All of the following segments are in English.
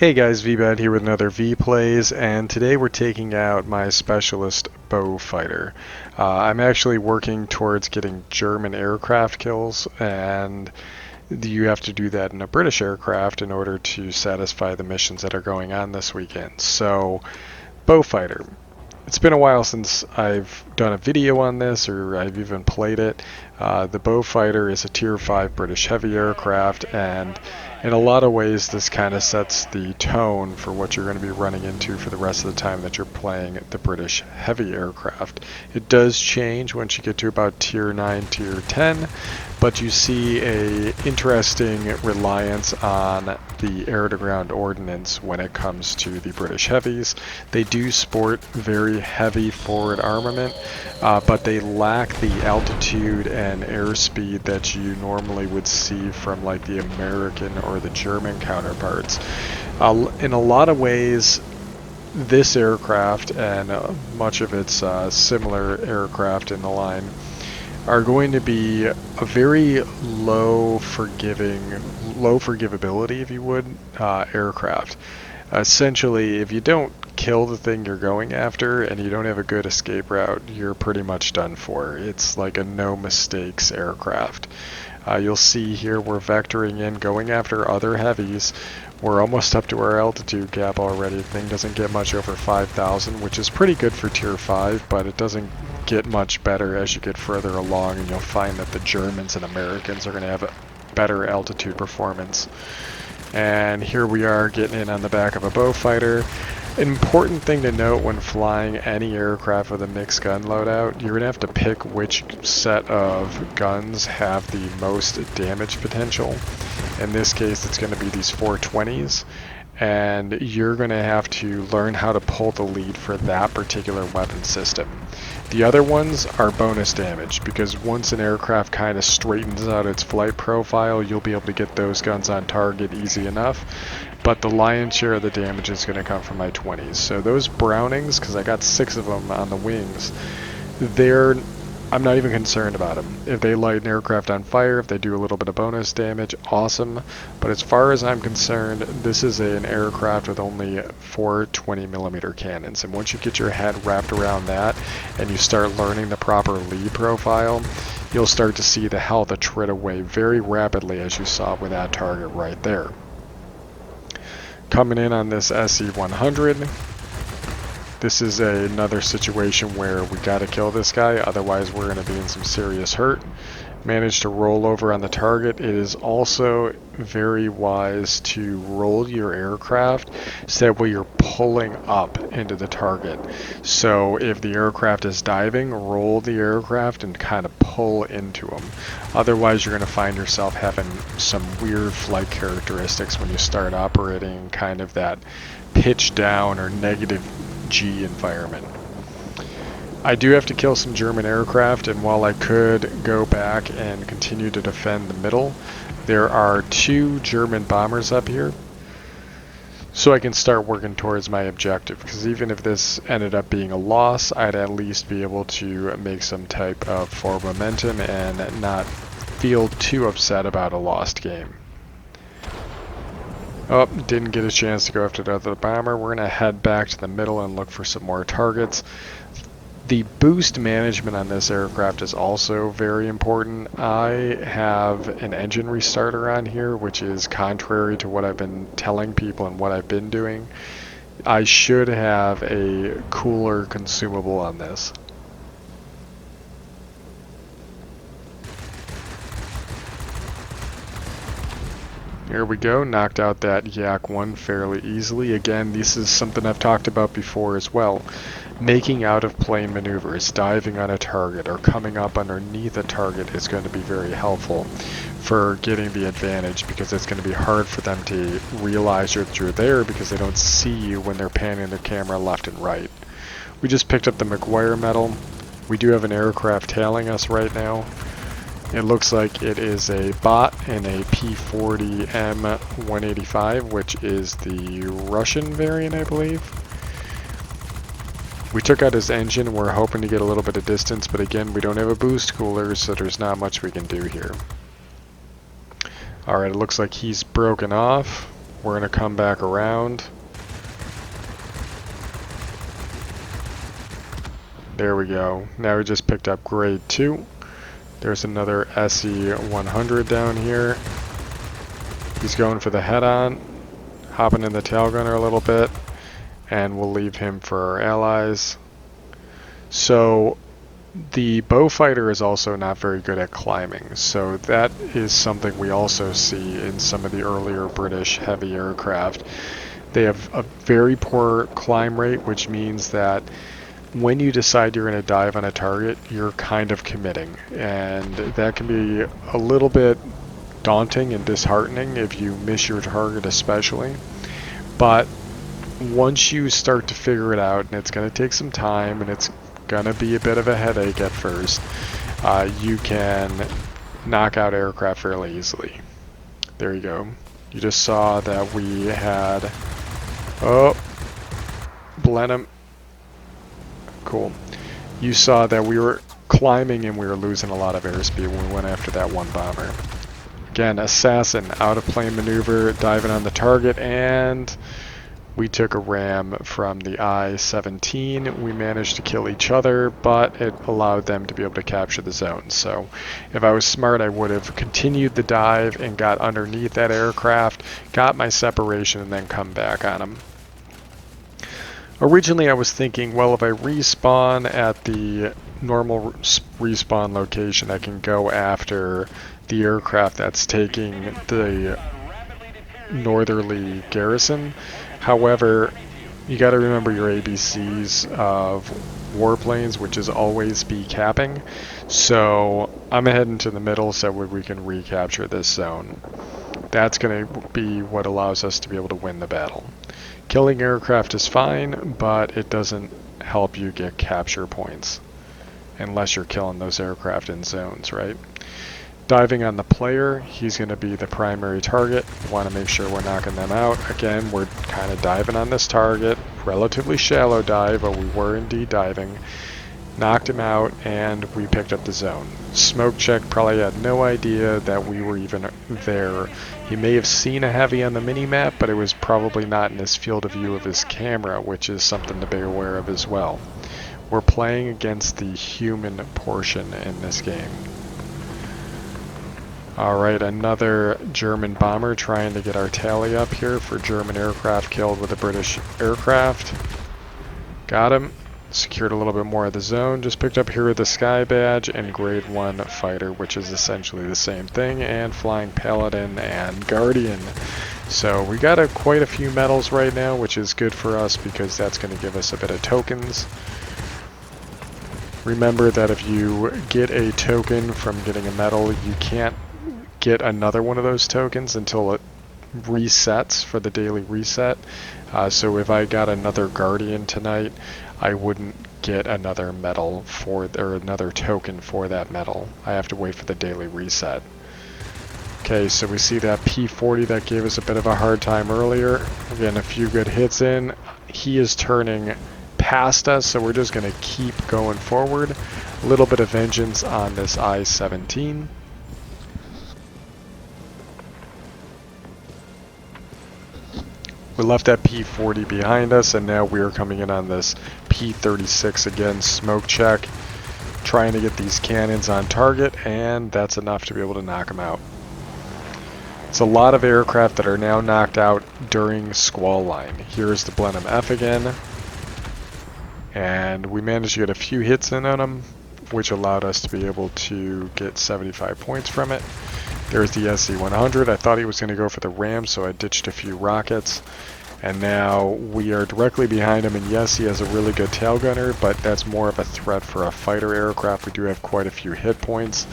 Hey guys, Veebat here with another V-Plays, and today we're taking out my specialist Beaufighter. I'm actually working towards getting German aircraft kills, and you have to do that in a British aircraft in order to satisfy the missions that are going on this weekend. So, Beaufighter. It's been a while since I've done a video on this, or I've even played it. The Beaufighter is a Tier 5 British heavy aircraft, and in a lot of ways this kind of sets the tone for what you're going to be running into for the rest of the time that you're playing the British heavy aircraft. It does change once you get to about Tier 9, Tier 10, but you see a interesting reliance on the air-to-ground ordnance when it comes to the British heavies. They do sport very heavy forward armament, but they lack the altitude and airspeed that you normally would see from like the American or the German counterparts. In a lot of ways, this aircraft and much of its similar aircraft in the line are going to be a very low forgivability, if you would, aircraft. Essentially, if you don't kill the thing you're going after and you don't have a good escape route, you're pretty much done for. It's like a no mistakes aircraft. You'll see here we're vectoring in, going after other heavies. We're almost up to our altitude cap already. The thing doesn't get much over 5,000, which is pretty good for Tier 5, but it doesn't get much better as you get further along, and you'll find that the Germans and Americans are going to have a better altitude performance. And here we are getting in on the back of a Beaufighter. An important thing to note when flying any aircraft with a mixed gun loadout, you're going to have to pick which set of guns have the most damage potential. In this case, it's going to be these 420s, and you're going to have to learn how to pull the lead for that particular weapon system. The other ones are bonus damage, because once an aircraft kind of straightens out its flight profile, you'll be able to get those guns on target easy enough. But the lion's share of the damage is going to come from my 20s. So those Brownings, because I got 6 of them on the wings, I'm not even concerned about them. If they light an aircraft on fire, if they do a little bit of bonus damage, awesome. But as far as I'm concerned, this is an aircraft with only 4 20mm cannons. And once you get your head wrapped around that and you start learning the proper lead profile, you'll start to see the health attrit away very rapidly, as you saw with that target right there. Coming in on this SE-100. This is another situation where we gotta kill this guy, otherwise we're gonna be in some serious hurt. Managed to roll over on the target. It is also very wise to roll your aircraft so that way you're pulling up into the target. So if the aircraft is diving, roll the aircraft and kind of pull into them. Otherwise you're going to find yourself having some weird flight characteristics when you start operating kind of that pitch down or negative G environment. I do have to kill some German aircraft, and while I could go back and continue to defend the middle, there are 2 German bombers up here, so I can start working towards my objective, because even if this ended up being a loss, I'd at least be able to make some type of forward momentum and not feel too upset about a lost game. Oh, didn't get a chance to go after the other bomber. We're going to head back to the middle and look for some more targets. The boost management on this aircraft is also very important. I have an engine restarter on here, which is contrary to what I've been telling people and what I've been doing. I should have a cooler consumable on this. Here we go, knocked out that Yak 1 fairly easily. Again, this is something I've talked about before as well. Making out of plane maneuvers, diving on a target, or coming up underneath a target is going to be very helpful for getting the advantage, because it's going to be hard for them to realize that you're there because they don't see you when they're panning their camera left and right. We just picked up the McGuire medal. We do have an aircraft tailing us right now. It looks like it is a bot and a P-40M-185, which is the Russian variant, I believe. We took out his engine and we're hoping to get a little bit of distance, but again, we don't have a boost cooler, so there's not much we can do here. Alright, it looks like he's broken off. We're going to come back around. There we go. Now we just picked up grade 2. There's another SE-100 down here. He's going for the head-on, hopping in the tail gunner a little bit, and we'll leave him for our allies. So the Beaufighter is also not very good at climbing, so that is something we also see in some of the earlier British heavy aircraft. They have a very poor climb rate, which means that when you decide you're going to dive on a target, you're kind of committing, and that can be a little bit daunting and disheartening if you miss your target especially. But once you start to figure it out, and it's going to take some time and it's going to be a bit of a headache at first, you can knock out aircraft fairly easily. There you go. You just saw that we had, oh, Blenheim. Cool. You saw that we were climbing and we were losing a lot of airspeed when we went after that one bomber. Again, assassin, out of plane maneuver, diving on the target, and we took a ram from the I-17. We managed to kill each other, but it allowed them to be able to capture the zone. So if I was smart, I would have continued the dive and got underneath that aircraft, got my separation, and then come back on them. Originally I was thinking, well, if I respawn at the normal respawn location, I can go after the aircraft that's taking the northerly garrison. However, you got to remember your ABCs of warplanes, which is always be capping. So I'm heading to the middle so we can recapture this zone. That's going to be what allows us to be able to win the battle. Killing aircraft is fine, but it doesn't help you get capture points unless you're killing those aircraft in zones, right? Diving on the player, he's going to be the primary target. Want to make sure we're knocking them out. Again, we're kind of diving on this target. Relatively shallow dive, but we were indeed diving. Knocked him out, and we picked up the zone. Smoke check probably had no idea that we were even there. He may have seen a heavy on the mini-map, but it was probably not in his field of view of his camera, which is something to be aware of as well. We're playing against the human portion in this game. Alright, another German bomber trying to get our tally up here for German aircraft killed with a British aircraft. Got him. Secured a little bit more of the zone. Just picked up here the Sky Badge and Grade 1 Fighter, which is essentially the same thing, and Flying Paladin and Guardian. So we got quite a few medals right now, which is good for us because that's going to give us a bit of tokens. Remember that if you get a token from getting a medal, you can't get another one of those tokens until it resets for the daily reset. So if I got another Guardian tonight, I wouldn't get another medal for, or another token for that medal. I have to wait for the daily reset. Okay, so we see that P40 that gave us a bit of a hard time earlier. Again, a few good hits in. He is turning past us, so we're just going to keep going forward. A little bit of vengeance on this I-17. We left that P40 behind us, and now we are coming in on this P36 again. Smoke check, trying to get these cannons on target, and that's enough to be able to knock them out. It's a lot of aircraft that are now knocked out during squall line. Here's the Blenheim F again, and we managed to get a few hits in on them, which allowed us to be able to get 75 points from it. There's the SE-100. I thought he was going to go for the ram, so I ditched a few rockets. And now we are directly behind him, and yes, he has a really good tail gunner, but that's more of a threat for a fighter aircraft. We do have quite a few hit points.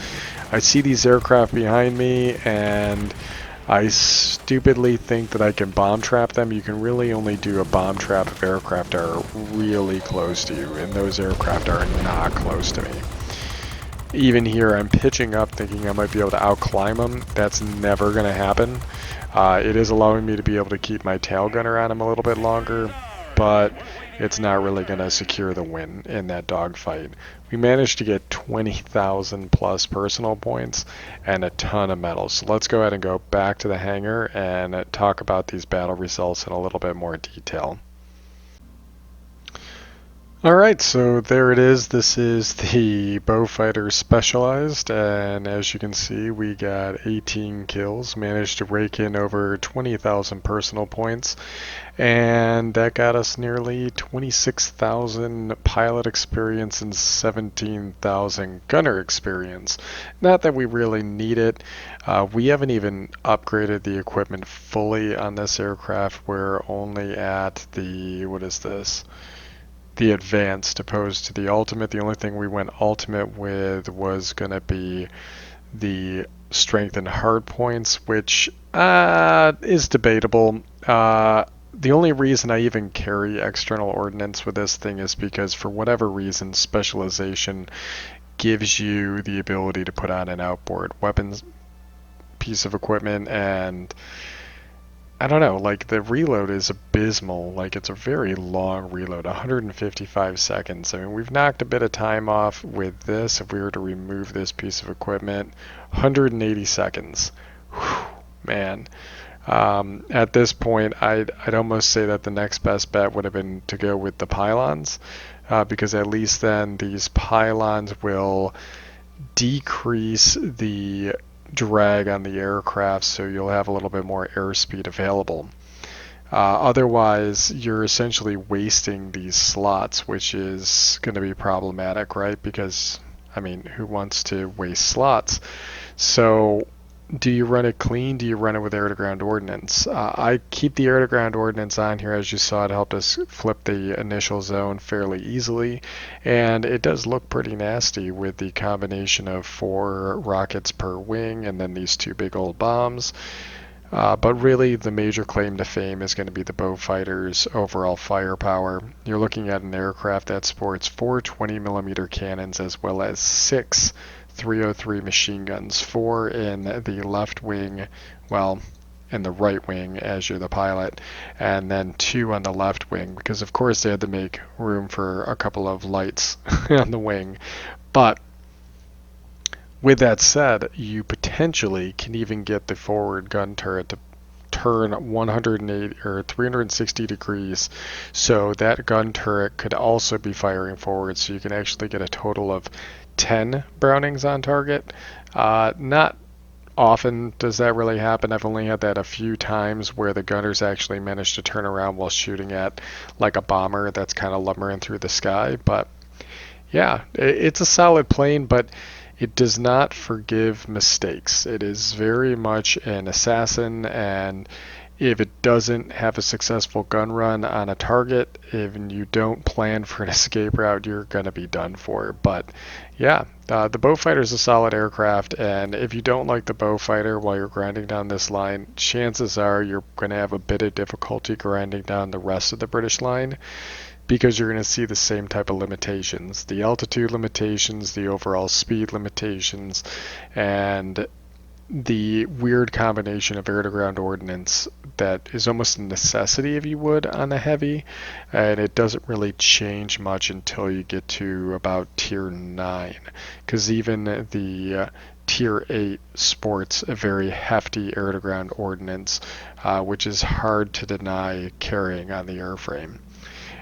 I see these aircraft behind me, and I stupidly think that I can bomb trap them. You can really only do a bomb trap if aircraft are really close to you, and those aircraft are not close to me. Even here, I'm pitching up thinking I might be able to outclimb them. That's never going to happen. It is allowing me to be able to keep my tail gunner on him a little bit longer, but it's not really going to secure the win in that dogfight. We managed to get 20,000 plus personal points and a ton of medals. So let's go ahead and go back to the hangar and talk about these battle results in a little bit more detail. Alright, so there it is. This is the Beaufighter Specialized, and as you can see, we got 18 kills, managed to rake in over 20,000 personal points, and that got us nearly 26,000 pilot experience and 17,000 gunner experience. Not that we really need it. We haven't even upgraded the equipment fully on this aircraft. We're only at the, what is this? The advanced opposed to the ultimate. The only thing we went ultimate with was going to be the strength and hard points, which is debatable. The only reason I even carry external ordnance with this thing is because for whatever reason specialization gives you the ability to put on an outboard weapons piece of equipment, and I don't know, like the reload is abysmal. Like it's a very long reload, 155 seconds. I mean, we've knocked a bit of time off with this. If we were to remove this piece of equipment, 180 seconds. Whew, man. At this point, I'd almost say that the next best bet would have been to go with the pylons, because at least then these pylons will decrease the drag on the aircraft, so you'll have a little bit more airspeed available. Otherwise, you're essentially wasting these slots, which is going to be problematic, right? Because, I mean, who wants to waste slots? So, do you run it clean? Do you run it with air-to-ground ordnance? I keep the air-to-ground ordnance on here. As you saw, it helped us flip the initial zone fairly easily, and it does look pretty nasty with the combination of 4 rockets per wing and then these 2 big old bombs. But really, the major claim to fame is going to be the Beaufighter's overall firepower. You're looking at an aircraft that sports 4 20mm cannons as well as 6 303 machine guns, 4 in the left wing, well, in the right wing as you're the pilot, and then 2 on the left wing, because of course they had to make room for a couple of lights on the wing. But with that said, you potentially can even get the forward gun turret to turn 180 or 360 degrees, so that gun turret could also be firing forward, so you can actually get a total of 10 Brownings on target. Not often does that really happen. I've only had that a few times where the gunners actually managed to turn around while shooting at like a bomber that's kind of lumbering through the sky. But yeah, it's a solid plane, but it does not forgive mistakes. It is very much an assassin, and if it doesn't have a successful gun run on a target, if you don't plan for an escape route, you're going to be done for. But yeah, the Beaufighter is a solid aircraft, and if you don't like the Beaufighter while you're grinding down this line, chances are you're going to have a bit of difficulty grinding down the rest of the British line, because you're going to see the same type of limitations. The altitude limitations, the overall speed limitations, and the weird combination of air-to-ground ordnance that is almost a necessity, if you would, on the heavy, and it doesn't really change much until you get to about tier 9, because even the tier 8 sports a very hefty air-to-ground ordnance, which is hard to deny carrying on the airframe.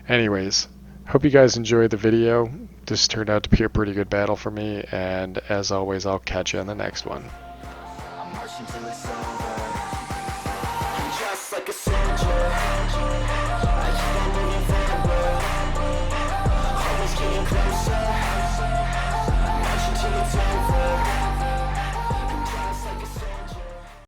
Anyways, hope you guys enjoyed the video. This turned out to be a pretty good battle for me, and as always, I'll catch you on the next one.